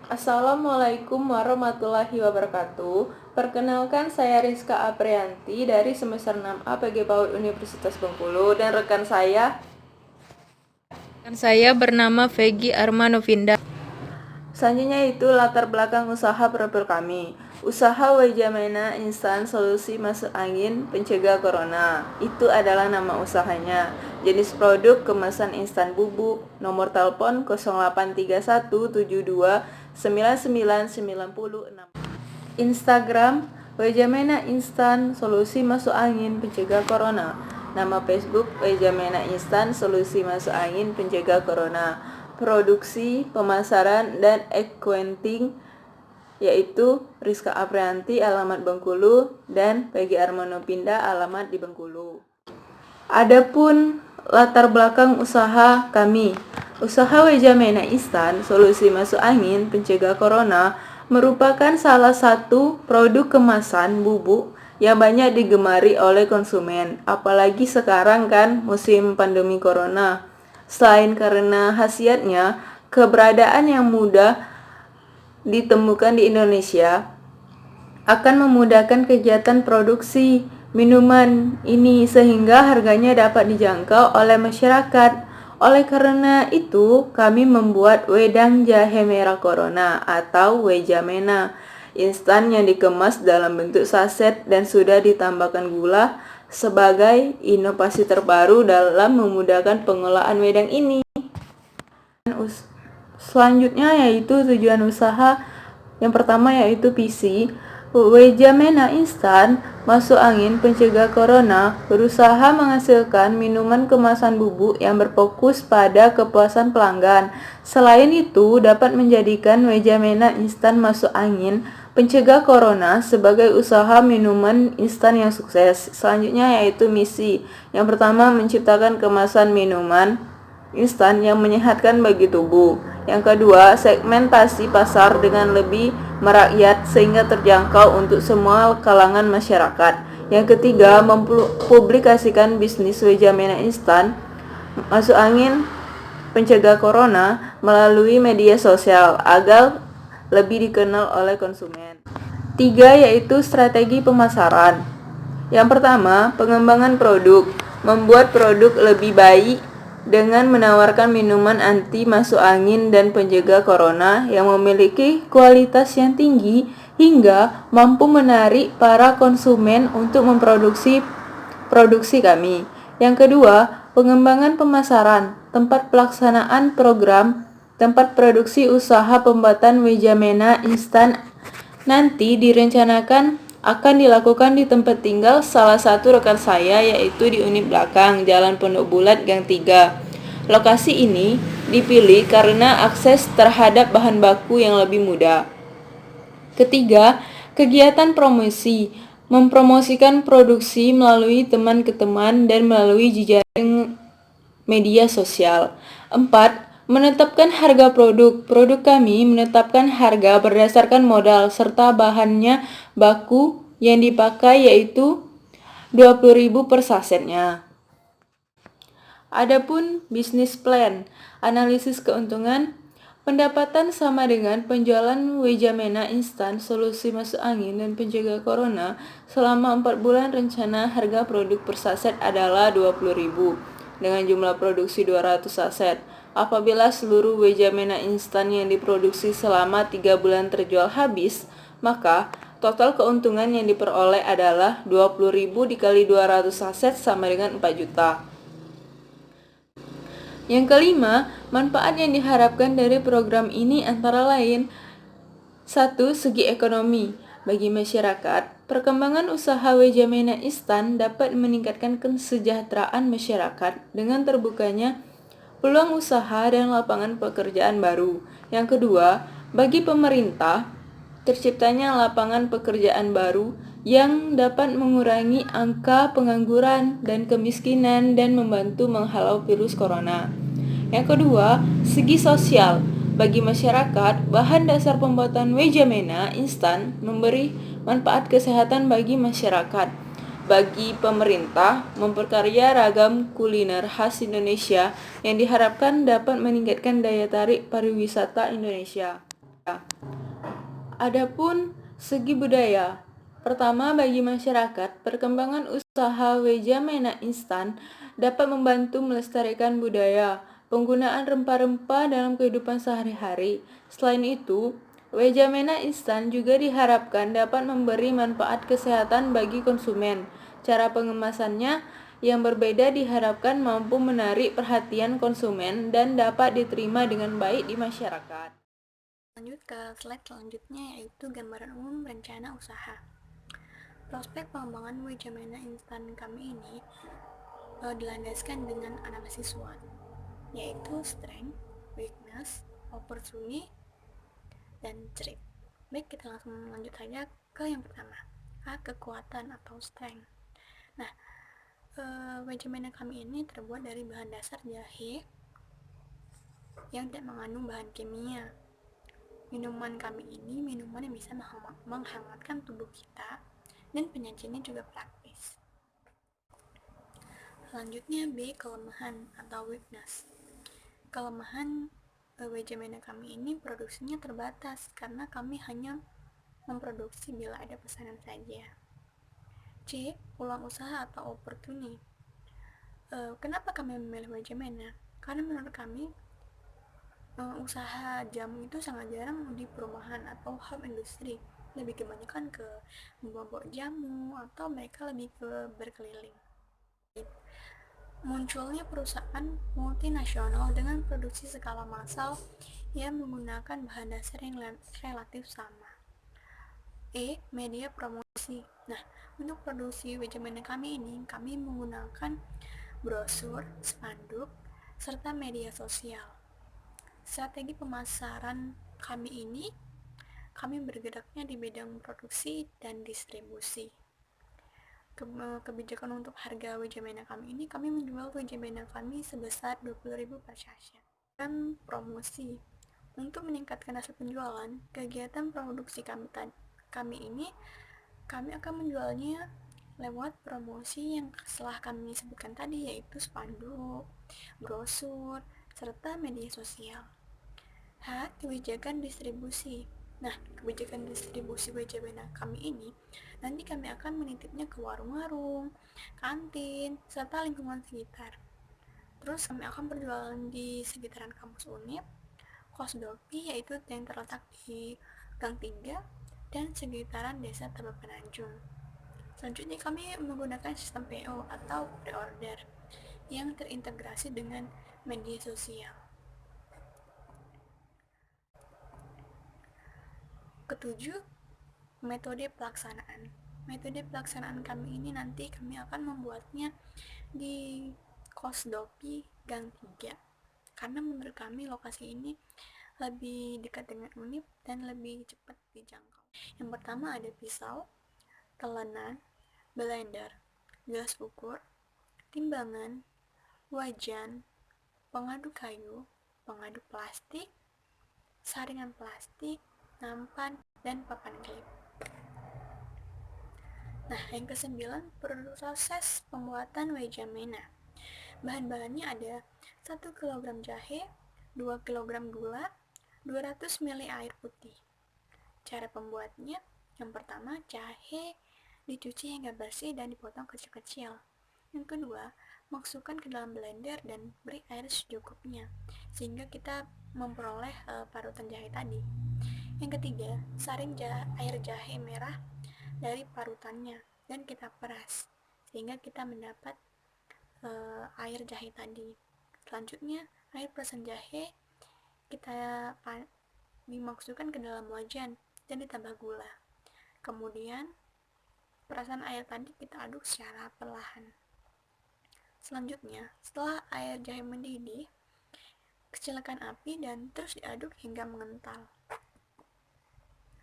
Assalamualaikum warahmatullahi wabarakatuh. Perkenalkan, saya Rizka Aprianti dari semester 6A PG PAUD Universitas Bengkulu, dan rekan saya bernama Vegi Armanovinda. Selanjutnya itu latar belakang usaha profil kami. Usaha Wejamena Instan Solusi Masuk Angin Pencegah Corona. Itu adalah nama usahanya. Jenis produk kemasan instan bubuk. Nomor telepon 0831729996. Instagram Wejamena Instan Solusi Masuk Angin Pencegah Corona. Nama Facebook Wejamena Instan Solusi Masuk Angin Pencegah Corona. Produksi, pemasaran, dan accounting yaitu Rizka Aprianti alamat Bengkulu dan Peggy Armanovinda alamat di Bengkulu. Adapun latar belakang usaha kami. Usaha Wejamena Instan Solusi Masuk Angin Pencegah Corona merupakan salah satu produk kemasan bubuk yang banyak digemari oleh konsumen, apalagi sekarang kan musim pandemi corona. Selain karena khasiatnya, keberadaan yang mudah ditemukan di Indonesia akan memudahkan kegiatan produksi minuman ini sehingga harganya dapat dijangkau oleh masyarakat. Oleh karena itu, kami membuat wedang jahe merah corona atau Wejamena instan yang dikemas dalam bentuk saset dan sudah ditambahkan gula sebagai inovasi terbaru dalam memudahkan pengolahan wedang ini. Selanjutnya yaitu tujuan usaha. Yang pertama yaitu visi. Wejamena Instan Masuk Angin Pencegah Corona berusaha menghasilkan minuman kemasan bubuk yang berfokus pada kepuasan pelanggan. Selain itu, dapat menjadikan Wejamena Instan Masuk Angin Pencegah Corona sebagai usaha minuman instan yang sukses. Selanjutnya yaitu misi. Yang pertama, menciptakan kemasan minuman instan yang menyehatkan bagi tubuh. Yang kedua, segmentasi pasar dengan lebih merakyat sehingga terjangkau untuk semua kalangan masyarakat. Yang ketiga, mempublikasikan bisnis Wejamena Instan Masuk Angin Pencegah Corona melalui media sosial agar lebih dikenal oleh konsumen. 3. Yaitu strategi pemasaran. Yang pertama, pengembangan produk. Membuat produk lebih baik dengan menawarkan minuman anti masuk angin dan pencegah corona yang memiliki kualitas yang tinggi hingga mampu menarik para konsumen untuk memproduksi produksi kami. Yang kedua, pengembangan pemasaran. Tempat pelaksanaan program tempat produksi usaha pembuatan Wejamena Instan nanti direncanakan akan dilakukan di tempat tinggal salah satu rekan saya, yaitu di unit belakang Jalan Pondok Bulat Gang 3. Lokasi ini dipilih karena akses terhadap bahan baku yang lebih mudah. Ketiga, kegiatan promosi. Mempromosikan produksi melalui teman ke teman dan melalui jejaring media sosial. 4. Menetapkan harga produk. Produk kami menetapkan harga berdasarkan modal serta bahannya baku yang dipakai, yaitu 20.000 per sasetnya. Adapun bisnis plan, analisis keuntungan. Pendapatan sama dengan penjualan Wejamena Instan Solusi Masuk Angin dan Pencegah Corona selama 4 bulan. Rencana harga produk per saset adalah 20.000 dengan jumlah produksi 200 saset. Apabila seluruh Wejamena Instan yang diproduksi selama 3 bulan terjual habis, maka total keuntungan yang diperoleh adalah 20.000 dikali 200 saset sama dengan 4 juta. Yang kelima, manfaat yang diharapkan dari program ini antara lain: 1. Segi ekonomi. Bagi masyarakat, perkembangan usaha Wejamena Instan dapat meningkatkan kesejahteraan masyarakat dengan terbukanya peluang usaha dan lapangan pekerjaan baru. Yang kedua, bagi pemerintah, terciptanya lapangan pekerjaan baru yang dapat mengurangi angka pengangguran dan kemiskinan dan membantu menghalau virus corona. Yang kedua, segi sosial. Bagi masyarakat, bahan dasar pembuatan Wejamena Instan memberi manfaat kesehatan bagi masyarakat. Bagi pemerintah, memperkarya ragam kuliner khas Indonesia yang diharapkan dapat meningkatkan daya tarik pariwisata Indonesia. Adapun segi budaya, pertama bagi masyarakat, perkembangan usaha Wejamena instan dapat membantu melestarikan budaya, penggunaan rempah-rempah dalam kehidupan sehari-hari. Selain itu, Wejamena instan juga diharapkan dapat memberi manfaat kesehatan bagi konsumen. Cara pengemasannya yang berbeda diharapkan mampu menarik perhatian konsumen dan dapat diterima dengan baik di masyarakat. Lanjut ke slide selanjutnya, yaitu gambaran umum rencana usaha. Prospek pengembangan Wejamena instan kami ini dilandaskan dengan analisis SWOT, yaitu strength, weakness, opportunity, dan threat. Baik, kita langsung lanjut saja ke yang pertama, kekuatan atau strength. Nah, Wejamena kami ini terbuat dari bahan dasar jahe yang tidak mengandung bahan kimia. Minuman kami ini minuman yang bisa menghangatkan tubuh kita, dan penyajiannya juga praktis. Selanjutnya B, kelemahan atau weakness. Kelemahan Wejamena kami ini produksinya terbatas karena kami hanya memproduksi bila ada pesanan saja. C, peluang usaha atau opportunity. Kenapa kami memilih Wejamena? Karena menurut kami usaha jamu itu sangat jarang di perumahan atau hub industri, lebih kebanyakan ke membawa jamu atau mereka lebih ke berkeliling. Munculnya perusahaan multinasional dengan produksi skala massal yang menggunakan bahan dasar yang relatif sama. E, media promosi. Nah, untuk produksi Wejamena kami ini, kami menggunakan brosur, spanduk, serta media sosial. Strategi pemasaran kami ini, kami bergeraknya di bidang produksi dan distribusi. Kebijakan untuk harga Wejamena kami ini, kami menjual Wejamena kami sebesar 20.000 per sachet. Dan promosi, untuk meningkatkan hasil penjualan, kegiatan produksi kami ini, kami akan menjualnya lewat promosi yang setelah kami sebutkan tadi, yaitu spanduk, brosur, serta media sosial. H, kebijakan distribusi. Nah, kebijakan distribusi Wejamena kami ini nanti kami akan menitipnya ke warung-warung, kantin, serta lingkungan sekitar. Terus kami akan berjualan di sekitaran kampus UNIP, Kosdopi, yaitu yang terletak di Gang 3, dan sekitaran desa Tebet Penanjung. Selanjutnya kami menggunakan sistem PO atau pre-order yang terintegrasi dengan media sosial. Ketujuh, metode pelaksanaan. Metode pelaksanaan kami ini nanti kami akan membuatnya di Kosdopi Gang 3, karena menurut kami lokasi ini lebih dekat dengan UNIP dan lebih cepat dijangkau. Yang pertama ada pisau, telenan, blender, gelas ukur, timbangan, wajan, pengaduk kayu, pengaduk plastik, saringan plastik, nampan, dan papan klip. Nah, yang ke-9, proses pembuatan Wejamena. Bahan-bahannya ada 1 kg jahe, 2 kg gula, 200 ml air putih. Cara pembuatnya, yang pertama, jahe dicuci hingga bersih dan dipotong kecil-kecil. Yang kedua, masukkan ke dalam blender dan beri air secukupnya, sehingga kita memperoleh parutan jahe tadi. Yang ketiga, saring air jahe merah dari parutannya dan kita peras, sehingga kita mendapat air jahe tadi. Selanjutnya, air perasan jahe kita dimasukkan ke dalam wajan dan ditambah gula. Kemudian, perasan air tadi kita aduk secara perlahan. Selanjutnya, setelah air jahe mendidih, kecilkan api dan terus diaduk hingga mengental.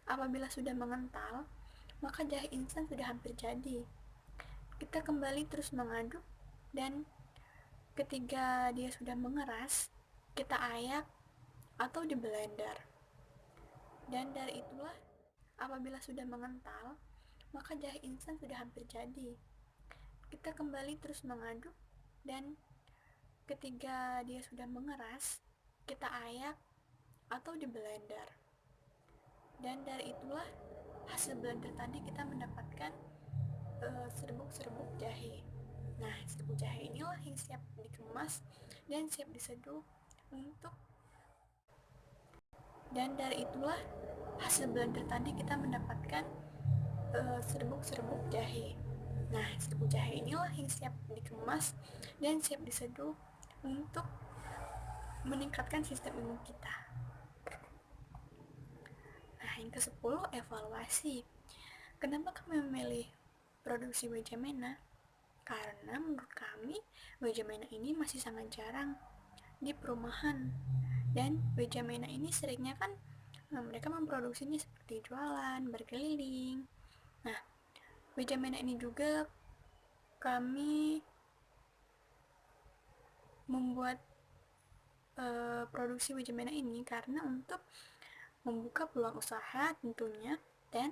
Apabila sudah mengental, maka jahe instan sudah hampir jadi. Kita kembali terus mengaduk, dan ketika dia sudah mengeras, kita ayak atau di blender. Dan dari itulah, apabila sudah mengental, maka jahe instan sudah hampir jadi. Kita kembali terus mengaduk, dan ketika dia sudah mengeras, kita ayak atau di blender. Dan dari itulah hasil blender tadi kita mendapatkan serbuk-serbuk jahe. Nah, serbuk jahe inilah yang siap dikemas dan siap diseduh untuk dan dari itulah hasil blender tadi kita mendapatkan serbuk-serbuk jahe. Nah, serbuk jahe inilah yang siap dikemas dan siap diseduh untuk meningkatkan sistem imun kita. Nah, yang ke-10, evaluasi. Kenapa kami memilih produksi Wejamena? Karena menurut kami, Wejamena ini masih sangat jarang di perumahan. Dan Wejamena ini seringnya kan mereka memproduksinya seperti jualan, berkeliling. Nah, Wejamena ini juga kami membuat produksi Wejamena ini karena untuk membuka peluang usaha tentunya dan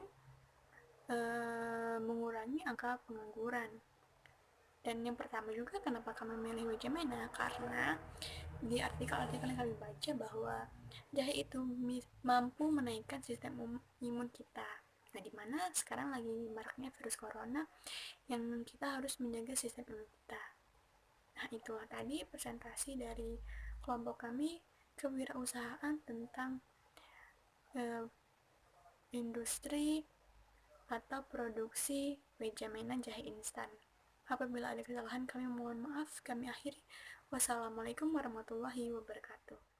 mengurangi angka pengangguran. Dan yang pertama juga kenapa kami memilih Wejamena, karena di artikel-artikel yang kami baca bahwa jahe itu mampu menaikkan sistem imun kita. Nah, dimana sekarang lagi maraknya virus corona yang kita harus menjaga sistem imun kita. Nah, itulah tadi presentasi dari kelompok kami kewirausahaan tentang industri atau produksi Wejamena jahe instan. Apabila ada kesalahan kami mohon maaf, kami akhiri. Wassalamualaikum warahmatullahi wabarakatuh.